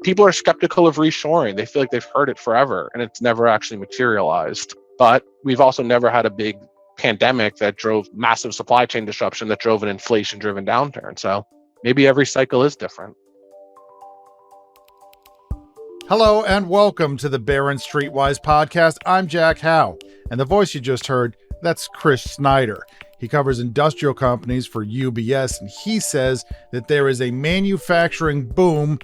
People are skeptical of reshoring. They feel like they've heard it forever and it's never actually materialized. But we've also never had a big pandemic that drove massive supply chain disruption, that drove an inflation-driven downturn. So maybe every cycle is different. Hello and welcome to the Barrons Streetwise podcast. I'm Jack Howe, and the voice you just heard, that's Chris Snyder. He covers industrial companies for UBS, and he says that there is a manufacturing boom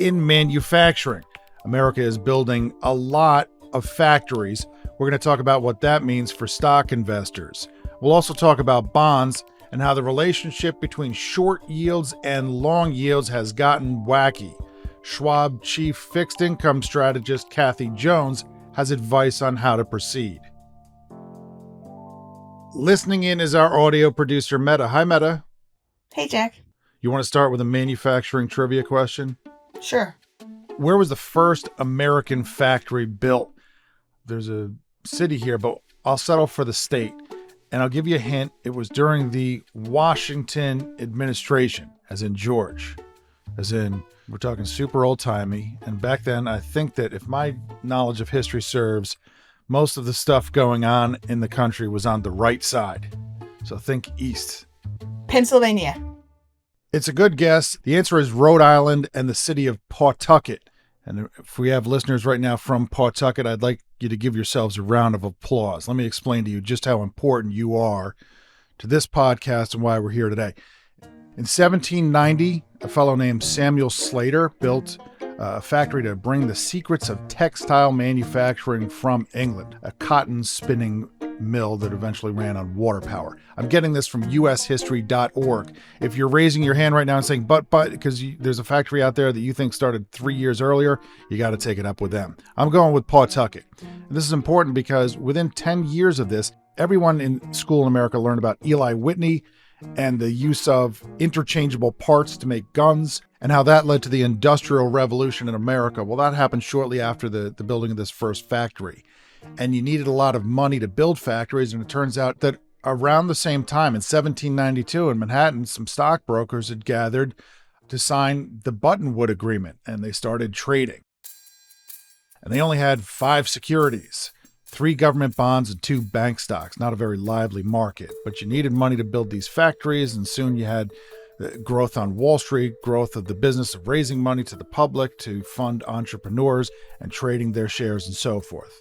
in manufacturing. America is building a lot of factories. We're going to talk about what that means for stock investors. We'll also talk about bonds and how the relationship between short yields and long yields has gotten wacky. Schwab chief fixed income strategist Kathy Jones has advice on how to proceed. Listening in is our audio producer, Meta. Hi, Meta. Hey, Jack. You want to start with a manufacturing trivia question? Sure. Where was the first American factory built? There's a city here, but I'll settle for the state. And I'll give you a hint. It was during the Washington administration, as in George. As in, we're talking super old-timey. And back then, I think that if my knowledge of history serves, most of the stuff going on in the country was on the right side. So think east. Pennsylvania. It's a good guess. The answer is Rhode Island and the city of Pawtucket. And if we have listeners right now from Pawtucket, I'd like you to give yourselves a round of applause. Let me explain to you just how important you are to this podcast and why we're here today. In 1790, a fellow named Samuel Slater built a factory to bring the secrets of textile manufacturing from England, a cotton spinning mill that eventually ran on water power. I'm getting this from ushistory.org. If you're raising your hand right now and saying, but, because there's a factory out there that you think started 3 years earlier, you got to take it up with them. I'm going with Pawtucket. And this is important because within 10 years of this, everyone in school in America learned about Eli Whitney and the use of interchangeable parts to make guns and how that led to the Industrial Revolution in America. Well, that happened shortly after the building of this first factory. And you needed a lot of money to build factories. And it turns out that around the same time, in 1792 in Manhattan, some stockbrokers had gathered to sign the Buttonwood Agreement, and they started trading. And they only had 5 securities, 3 government bonds and 2 bank stocks. Not a very lively market, but you needed money to build these factories. And soon you had growth on Wall Street, growth of the business of raising money to the public to fund entrepreneurs and trading their shares and so forth.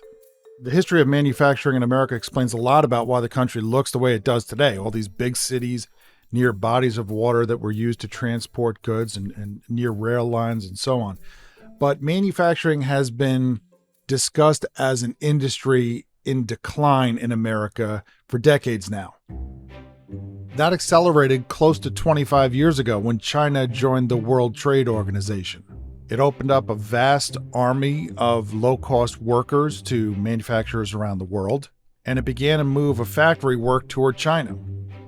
The history of manufacturing in America explains a lot about why the country looks the way it does today. All these big cities near bodies of water that were used to transport goods and near rail lines and so on. But manufacturing has been discussed as an industry in decline in America for decades now. That accelerated close to 25 years ago when China joined the World Trade Organization. It opened up a vast army of low-cost workers to manufacturers around the world, and it began a move of factory work toward China.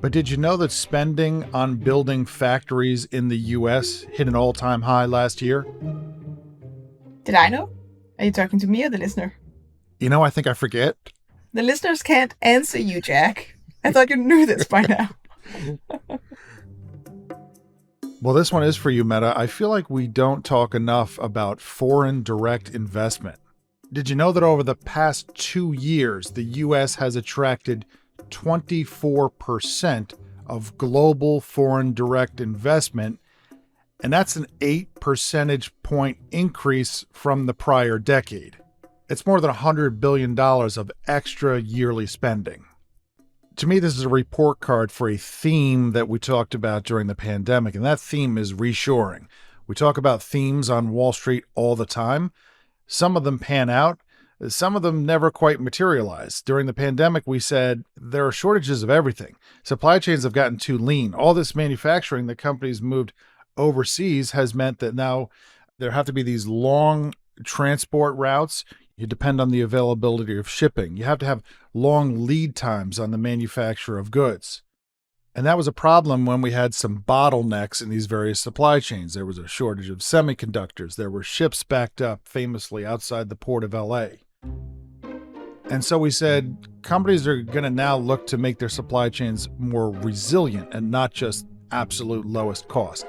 But did you know that spending on building factories in the U.S. hit an all-time high last year? Did I know? Are you talking to me or the listener? You know, I think I forget. The listeners can't answer you, Jack. I thought you knew this by now. Well, this one is for you, Meta. I feel like we don't talk enough about foreign direct investment. Did you know that over the past 2 years, the U.S. has attracted 24% of global foreign direct investment, and that's an 8 percentage point increase from the prior decade. It's more than $100 billion of extra yearly spending. To me, this is a report card for a theme that we talked about during the pandemic, and that theme is reshoring. We talk about themes on Wall Street all the time. Some of them pan out. Some of them never quite materialize. During the pandemic, we said there are shortages of everything. Supply chains have gotten too lean. All this manufacturing that companies moved overseas has meant that now there have to be these long transport routes. You depend on the availability of shipping. You have to have long lead times on the manufacture of goods. And that was a problem when we had some bottlenecks in these various supply chains. There was a shortage of semiconductors. There were ships backed up famously outside the port of LA. And so we said companies are going to now look to make their supply chains more resilient and not just absolute lowest cost.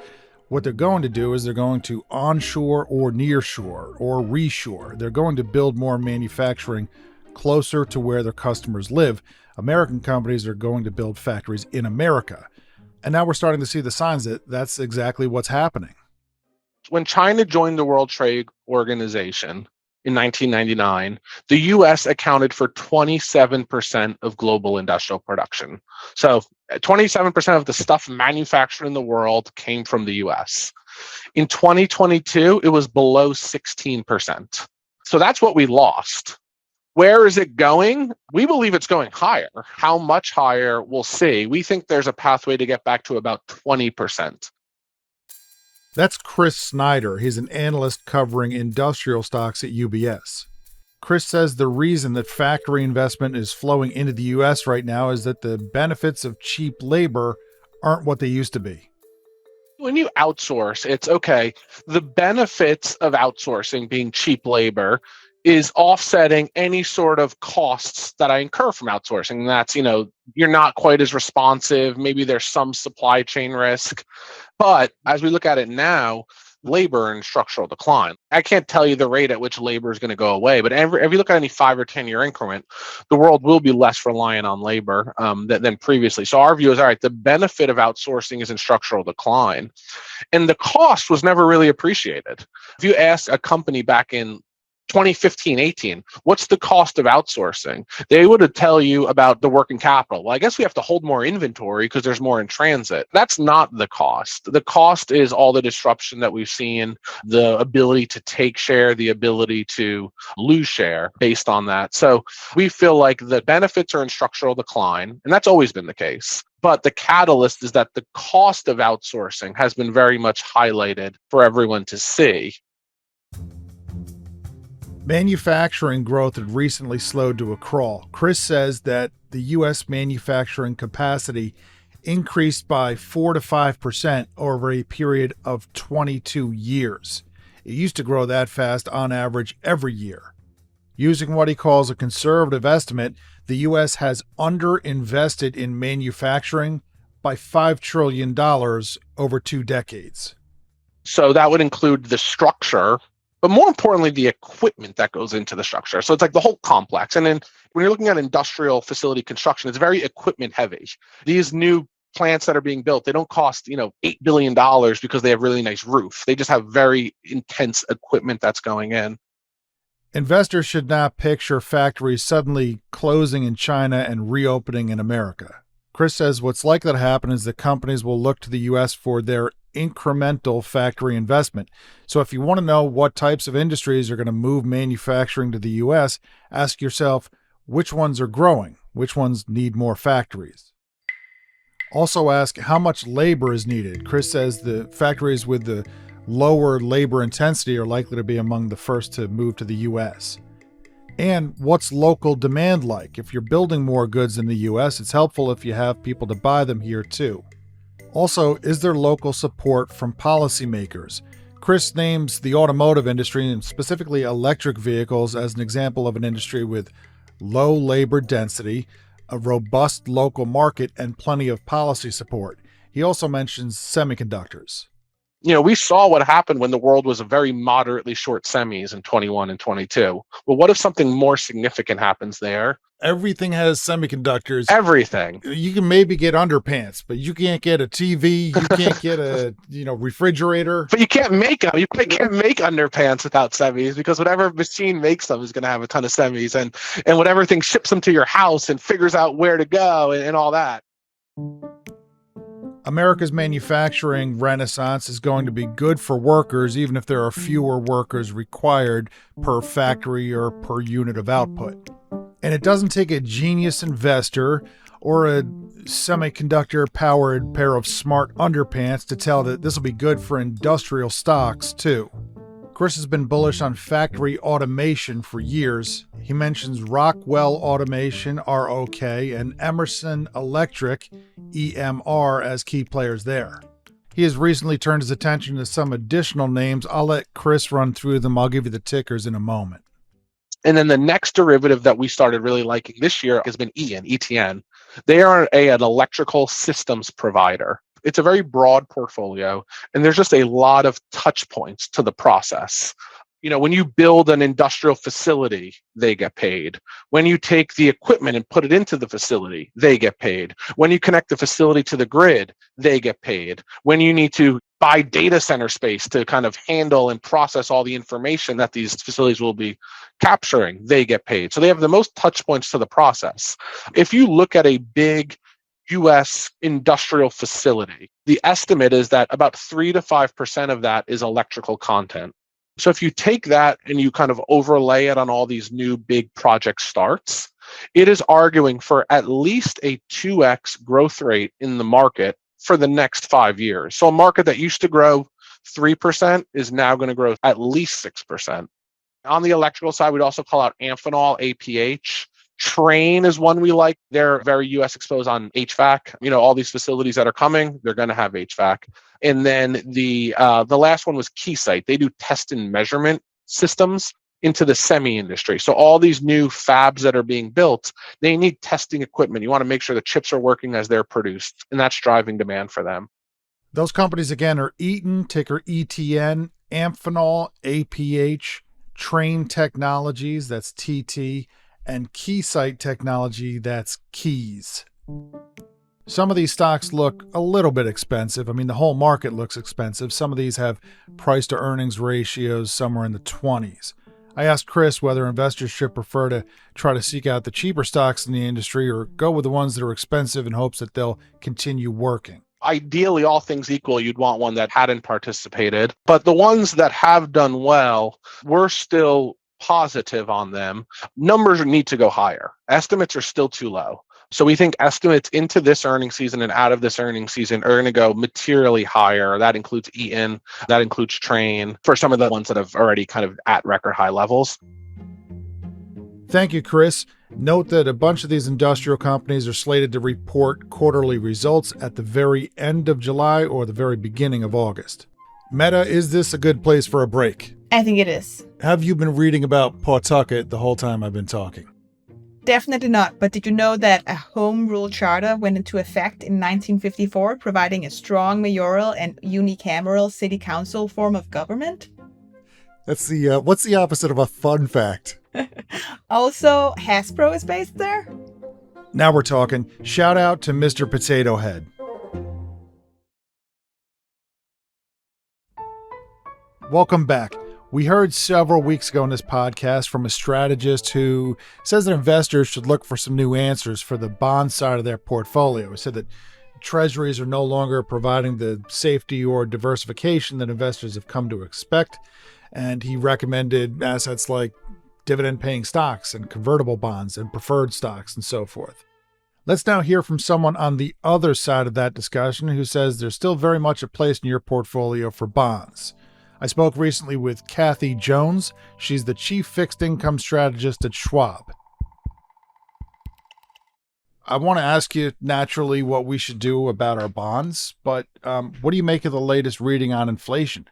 What they're going to do is they're going to onshore or nearshore or reshore. They're going to build more manufacturing closer to where their customers live. American companies are going to build factories in America. And now we're starting to see the signs that that's exactly what's happening. When China joined the World Trade Organization in 1999, the US accounted for 27% of global industrial production. So 27% of the stuff manufactured in the world came from the US. In 2022, it was below 16%. So that's what we lost. Where is it going? We believe it's going higher. How much higher, we'll see. We think there's a pathway to get back to about 20%. That's Chris Snyder. He's an analyst covering industrial stocks at UBS. Chris says the reason that factory investment is flowing into the U.S. right now is that the benefits of cheap labor aren't what they used to be. When you outsource, it's okay. The benefits of outsourcing being cheap labor is offsetting any sort of costs that I incur from outsourcing. That's, you're not quite as responsive. Maybe there's some supply chain risk. But as we look at it now, labor in structural decline. I can't tell you the rate at which labor is going to go away, but if you look at any 5 or 10 year increment, the world will be less reliant on labor than previously. So our view is, all right, the benefit of outsourcing is in structural decline. And the cost was never really appreciated. If you ask a company back in 2015, 18, what's the cost of outsourcing? They would tell you about the working capital. Well, I guess we have to hold more inventory because there's more in transit. That's not the cost. The cost is all the disruption that we've seen, the ability to take share, the ability to lose share based on that. So we feel like the benefits are in structural decline, and that's always been the case. But the catalyst is that the cost of outsourcing has been very much highlighted for everyone to see. Manufacturing growth had recently slowed to a crawl. Chris says that the U.S. manufacturing capacity increased by 4 to 5% over a period of 22 years. It used to grow that fast on average every year. Using what he calls a conservative estimate, the U.S. has underinvested in manufacturing by $5 trillion over 2 decades. So that would include the structure, but more importantly, the equipment that goes into the structure. So it's like the whole complex. And then when you're looking at industrial facility construction, it's very equipment heavy. These new plants that are being built, they don't cost, $8 billion because they have really nice roof. They just have very intense equipment that's going in. Investors should not picture factories suddenly closing in China and reopening in America. Chris says what's likely to happen is that companies will look to the U.S. for their incremental factory investment. So if you want to know what types of industries are going to move manufacturing to the U.S., ask yourself which ones are growing, which ones need more factories. Also ask how much labor is needed. Chris says the factories with the lower labor intensity are likely to be among the first to move to the U.S. And what's local demand like? If you're building more goods in the U.S., it's helpful if you have people to buy them here too. Also, is there local support from policymakers? Chris names the automotive industry, and specifically electric vehicles, as an example of an industry with low labor density, a robust local market, and plenty of policy support. He also mentions semiconductors. We saw what happened when the world was a very moderately short semis in 21 and 22. Well, what if something more significant happens there? Everything has semiconductors. Everything. You can maybe get underpants, but you can't get a TV. You can't get a refrigerator. But you can't make them. You can't make underpants without semis, because whatever machine makes them is going to have a ton of semis, and whatever thing ships them to your house and figures out where to go and all that. America's manufacturing renaissance is going to be good for workers, even if there are fewer workers required per factory or per unit of output. And it doesn't take a genius investor or a semiconductor-powered pair of smart underpants to tell that this will be good for industrial stocks, too. Chris has been bullish on factory automation for years. He mentions Rockwell Automation, ROK, and Emerson Electric, EMR, as key players there. He has recently turned his attention to some additional names. I'll let Chris run through them. I'll give you the tickers in a moment. And then the next derivative that we started really liking this year has been ETN. They are an electrical systems provider. It's a very broad portfolio, and there's just a lot of touch points to the process. When you build an industrial facility, they get paid. When you take the equipment and put it into the facility, they get paid. When you connect the facility to the grid, they get paid. When you need to buy data center space to kind of handle and process all the information that these facilities will be capturing, they get paid. So they have the most touch points to the process. If you look at a big US industrial facility, the estimate is that about 3 to 5% of that is electrical content. So if you take that and you kind of overlay it on all these new big project starts, it is arguing for at least a 2x growth rate in the market for the next 5 years. So a market that used to grow 3% is now going to grow at least 6%. On the electrical side, we'd also call out Amphenol, APH. Train is one we like. They're very US exposed on HVAC. All these facilities that are coming, they're going to have HVAC. And then the last one was Keysight. They do test and measurement systems into the semi industry. So all these new fabs that are being built, they need testing equipment. You want to make sure the chips are working as they're produced, and that's driving demand for them. Those companies again are Eaton, ticker ETN, Amphenol, APH, Train Technologies, that's TT, and Keysight Technology, that's Keys. Some of these stocks look a little bit expensive. I mean, the whole market looks expensive. Some of these have price to earnings ratios somewhere in the 20s. I asked Chris whether investors should prefer to try to seek out the cheaper stocks in the industry or go with the ones that are expensive in hopes that they'll continue working. Ideally, all things equal, you'd want one that hadn't participated. But the ones that have done well, we're still positive on them. Numbers need to go higher. Estimates are still too low. So we think estimates into this earnings season and out of this earnings season are going to go materially higher. That includes Eaton, that includes Train, for some of the ones that have already kind of at record high levels. Thank you, Chris. Note that a bunch of these industrial companies are slated to report quarterly results at the very end of July or the very beginning of August. Meta, is this a good place for a break? I think it is. Have you been reading about Pawtucket the whole time I've been talking? Definitely not. But did you know that a home rule charter went into effect in 1954, providing a strong mayoral and unicameral city council form of government? That's what's the opposite of a fun fact? Also, Hasbro is based there? Now we're talking. Shout out to Mr. Potato Head. Welcome back. We heard several weeks ago in this podcast from a strategist who says that investors should look for some new answers for the bond side of their portfolio. He said that treasuries are no longer providing the safety or diversification that investors have come to expect. And he recommended assets like dividend-paying stocks and convertible bonds and preferred stocks and so forth. Let's now hear from someone on the other side of that discussion who says there's still very much a place in your portfolio for bonds. I spoke recently with Kathy Jones. She's the chief fixed income strategist at Schwab. I want to ask you naturally what we should do about our bonds, but what do you make of the latest reading on inflation?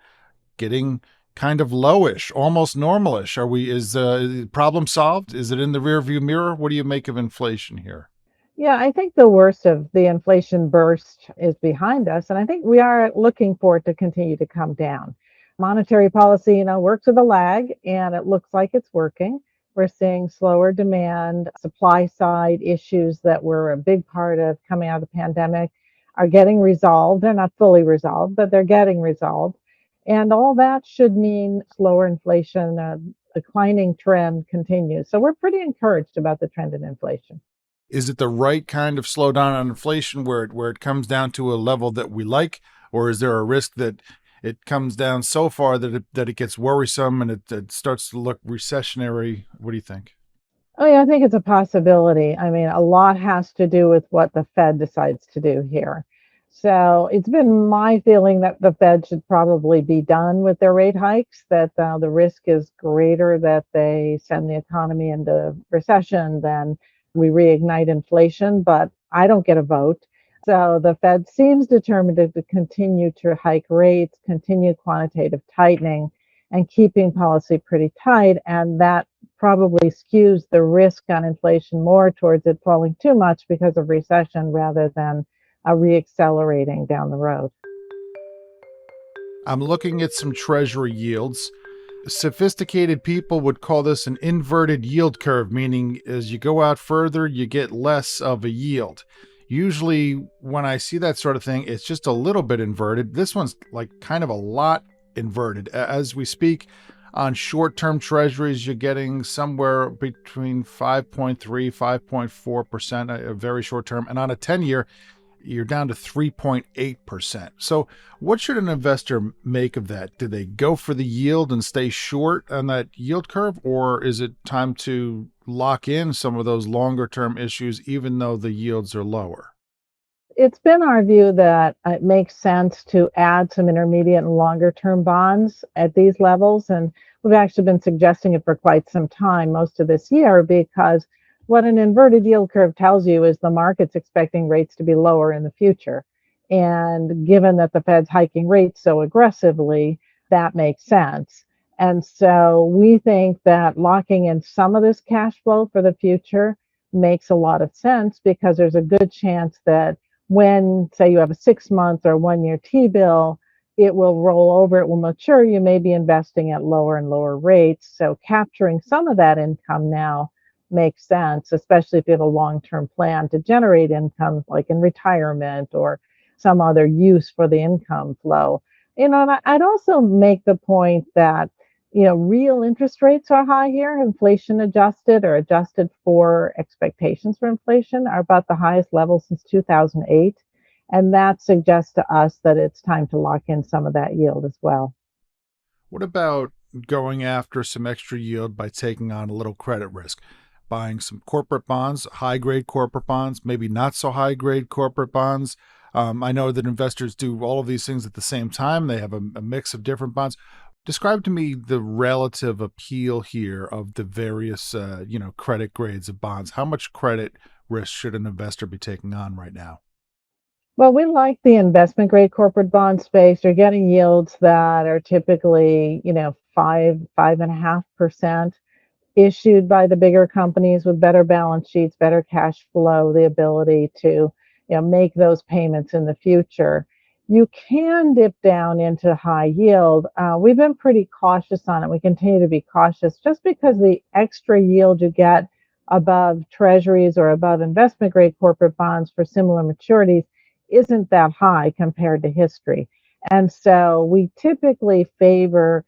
Getting kind of lowish, almost normalish. Is the problem solved? Is it in the rearview mirror? What do you make of inflation here? Yeah, I think the worst of the inflation burst is behind us, and I think we are looking for it to continue to come down. Monetary policy, works with a lag, and it looks like it's working. We're seeing slower demand, supply side issues that were a big part of coming out of the pandemic are getting resolved. They're not fully resolved, but they're getting resolved. And all that should mean slower inflation, declining trend continues. So we're pretty encouraged about the trend in inflation. Is it the right kind of slowdown on inflation where it comes down to a level that we like, or is there a risk that it comes down so far that it gets worrisome and it starts to look recessionary? What do you think? Oh, yeah, I think it's a possibility. I mean, a lot has to do with what the Fed decides to do here. So it's been my feeling that the Fed should probably be done with their rate hikes, that the risk is greater that they send the economy into recession than we reignite inflation, but I don't get a vote. So the Fed seems determined to continue to hike rates, continue quantitative tightening, and keeping policy pretty tight. And that probably skews the risk on inflation more towards it falling too much because of recession rather than reaccelerating down the road. I'm looking at some treasury yields. Sophisticated people would call this an inverted yield curve, meaning as you go out further, you get less of a yield. Usually when I see that sort of thing, it's just a little bit inverted. This one's like kind of a lot inverted. As we speak, on short-term treasuries, you're getting somewhere between 5.3, 5.4%, a very short term. And on a 10-year, you're down to 3.8%. So what should an investor make of that? Do they go for the yield and stay short on that yield curve? Or is it time to lock in some of those longer term issues, even though the yields are lower? It's been our view that it makes sense to add some intermediate and longer term bonds at these levels. And we've actually been suggesting it for quite some time, most of this year, because what an inverted yield curve tells you is the market's expecting rates to be lower in the future. And given that the Fed's hiking rates so aggressively, that makes sense. And so we think that locking in some of this cash flow for the future makes a lot of sense, because there's a good chance that when, say, you have a 6-month or 1-year T-bill, it will roll over, it will mature. You may be investing at lower and lower rates. So capturing some of that income now makes sense, especially if you have a long-term plan to generate income, like in retirement or some other use for the income flow. And I'd also make the point that, real interest rates are high here, inflation adjusted or adjusted for expectations for inflation are about the highest level since 2008. And that suggests to us that it's time to lock in some of that yield as well. What about going after some extra yield by taking on a little credit risk? Buying some corporate bonds, high-grade corporate bonds, maybe not so high-grade corporate bonds. I know that investors do all of these things at the same time. They have a mix of different bonds. Describe to me the relative appeal here of the various, credit grades of bonds. How much credit risk should an investor be taking on right now? Well, we like the investment grade corporate bond space. You're getting yields that are typically, 5.5%. Issued by the bigger companies with better balance sheets, better cash flow, the ability to make those payments in the future. You can dip down into high yield. We've been pretty cautious on it. We continue to be cautious just because the extra yield you get above treasuries or above investment grade corporate bonds for similar maturities isn't that high compared to history. And so we typically favor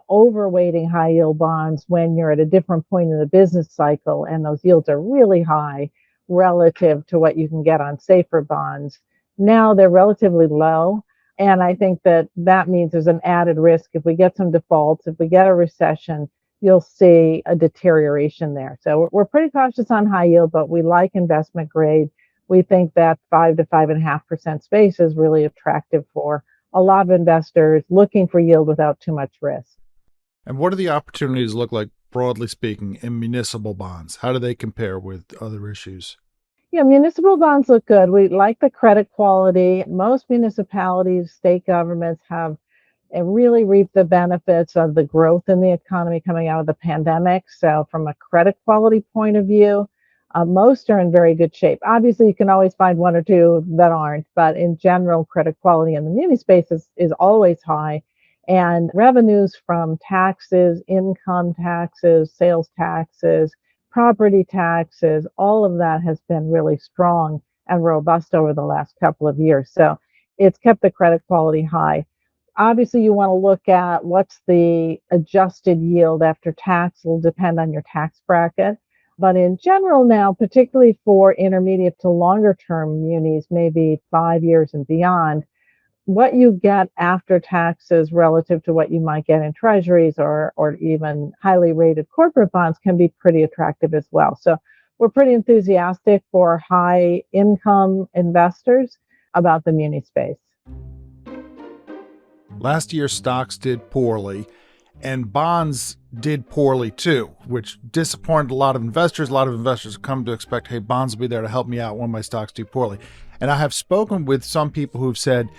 overweighting high yield bonds when you're at a different point in the business cycle and those yields are really high relative to what you can get on safer bonds. Now they're relatively low. And I think that means there's an added risk. If we get some defaults, if we get a recession, you'll see a deterioration there. So we're pretty cautious on high yield, but we like investment grade. We think that 5 to 5.5% space is really attractive for a lot of investors looking for yield without too much risk. And what do the opportunities look like, broadly speaking, in municipal bonds? How do they compare with other issues? Yeah, municipal bonds look good. We like the credit quality. Most municipalities, state governments have really reaped the benefits of the growth in the economy coming out of the pandemic. So from a credit quality point of view, most are in very good shape. Obviously, you can always find one or two that aren't, but in general, credit quality in the muni space is always high. And revenues from taxes, income taxes, sales taxes, property taxes, all of that has been really strong and robust over the last couple of years. So it's kept the credit quality high. Obviously, you want to look at what's the adjusted yield after tax. It will depend on your tax bracket. But in general now, particularly for intermediate to longer term munis, maybe 5 years and beyond, what you get after taxes relative to what you might get in treasuries or even highly rated corporate bonds can be pretty attractive as well. So we're pretty enthusiastic for high income investors about the muni space. Last year, stocks did poorly, and bonds did poorly too, which disappointed a lot of investors. A lot of investors have come to expect, hey, bonds will be there to help me out when my stocks do poorly. And I have spoken with some people who've said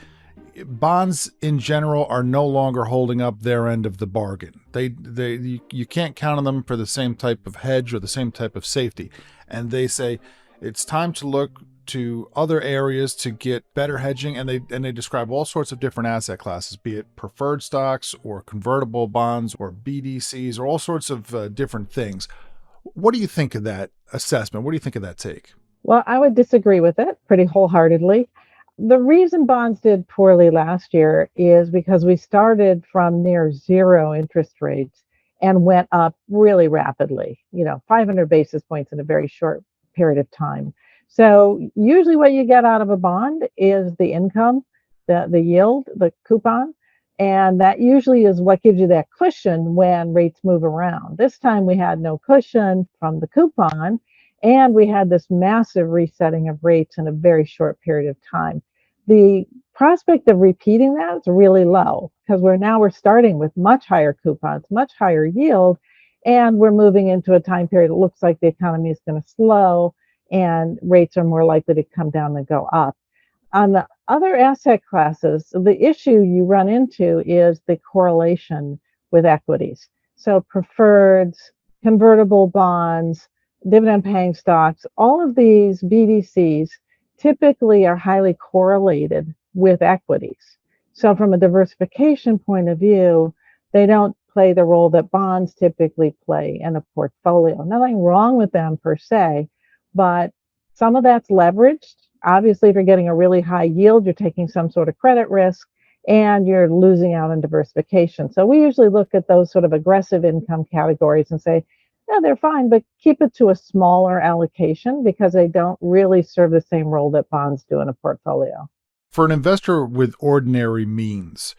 bonds in general are no longer holding up their end of the bargain. You can't count on them for the same type of hedge or the same type of safety. And they say it's time to look to other areas to get better hedging, and they describe all sorts of different asset classes, be it preferred stocks or convertible bonds or BDCs or all sorts of different things. What do you think of that assessment? What do you think of that take? Well, I would disagree with it pretty wholeheartedly. The reason bonds did poorly last year is because we started from near zero interest rates and went up really rapidly, 500 basis points in a very short period of time. So usually what you get out of a bond is the income, the yield, the coupon, and that usually is what gives you that cushion when rates move around. This time we had no cushion from the coupon, and we had this massive resetting of rates in a very short period of time. The prospect of repeating that is really low because we're starting with much higher coupons, much higher yield, and we're moving into a time period. It looks like the economy is going to slow and rates are more likely to come down than go up. On the other asset classes, the issue you run into is the correlation with equities. So preferreds, convertible bonds, dividend paying stocks, all of these BDCs typically are highly correlated with equities. So from a diversification point of view, they don't play the role that bonds typically play in a portfolio. Nothing wrong with them per se, but some of that's leveraged. Obviously, if you're getting a really high yield, you're taking some sort of credit risk and you're losing out on diversification. So we usually look at those sort of aggressive income categories and say, yeah, they're fine, but keep it to a smaller allocation because they don't really serve the same role that bonds do in a portfolio. For an investor with ordinary means,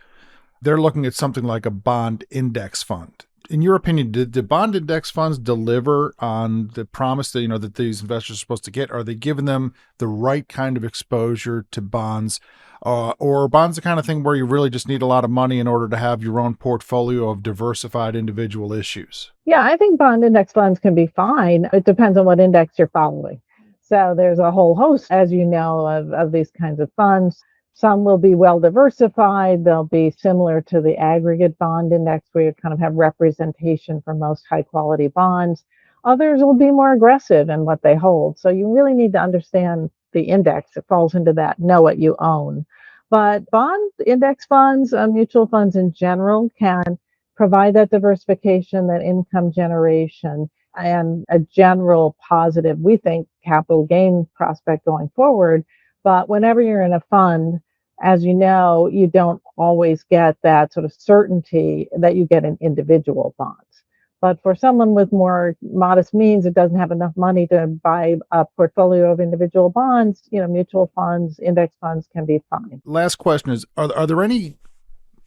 they're looking at something like a bond index fund. In your opinion, did bond index funds deliver on the promise that, that these investors are supposed to get? Are they giving them the right kind of exposure to bonds? Or are bonds the kind of thing where you really just need a lot of money in order to have your own portfolio of diversified individual issues? Yeah, I think bond index funds can be fine. It depends on what index you're following. So there's a whole host, as you know, of these kinds of funds. Some will be well diversified. They'll be similar to the aggregate bond index where you kind of have representation for most high quality bonds. Others will be more aggressive in what they hold. So you really need to understand the index. It falls into that know what you own. But bond index funds, mutual funds in general, can provide that diversification, that income generation, and a general positive, we think, capital gain prospect going forward. But whenever you're in a fund, as you know, you don't always get that sort of certainty that you get in individual bonds. But for someone with more modest means that doesn't have enough money to buy a portfolio of individual bonds, mutual funds, index funds can be fine. Last question is, are there any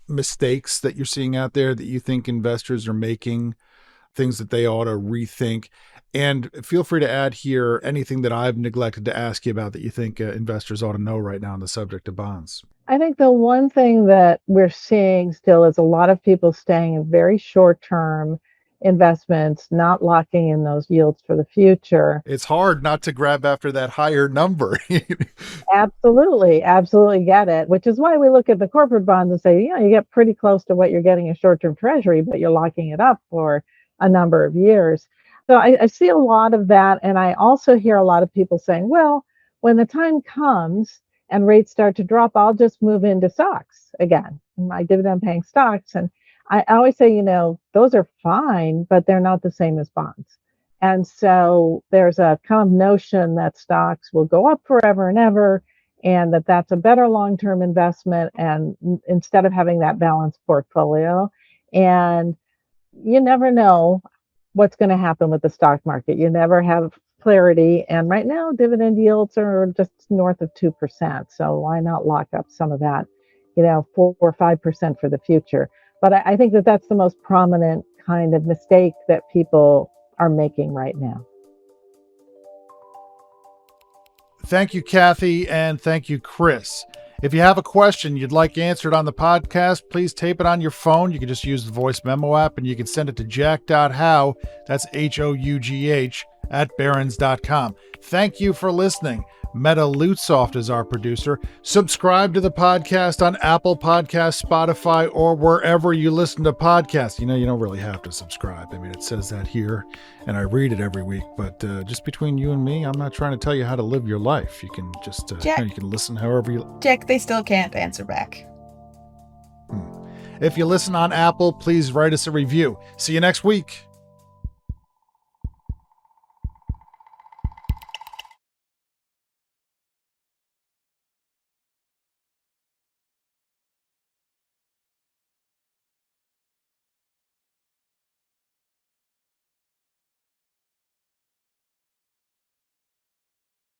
mistakes that you're seeing out there that you think investors are making, things that they ought to rethink? And feel free to add here anything that I've neglected to ask you about that you think investors ought to know right now on the subject of bonds. I think the one thing that we're seeing still is a lot of people staying in very short-term investments, not locking in those yields for the future. It's hard not to grab after that higher number. Absolutely get it, which is why we look at the corporate bonds and say, you get pretty close to what you're getting in short-term treasury, but you're locking it up for a number of years. So I see a lot of that. And I also hear a lot of people saying, well, when the time comes and rates start to drop, I'll just move into stocks again, my dividend paying stocks. And I always say, those are fine, but they're not the same as bonds. And so there's a kind of notion that stocks will go up forever and ever, and that's a better long-term investment. And instead of having that balanced portfolio, and you never know what's going to happen with the stock market. You never have clarity. And right now, dividend yields are just north of 2%. So why not lock up some of that, 4 or 5% for the future? But I think that's the most prominent kind of mistake that people are making right now. Thank you, Kathy, and thank you, Chris. If you have a question you'd like answered on the podcast, please tape it on your phone. You can just use the voice memo app, and you can send it to jack.how, that's HOUGH, @barrons.com. Thank you for listening. Meta Lutsoft is our producer. Subscribe to the podcast on Apple Podcasts, Spotify, or wherever you listen to podcasts. You don't really have to subscribe. I mean, it says that here, and I read it every week. But just between you and me, I'm not trying to tell you how to live your life. You can just you can listen however you. Jack, they still can't answer back. If you listen on Apple, please write us a review. See you next week.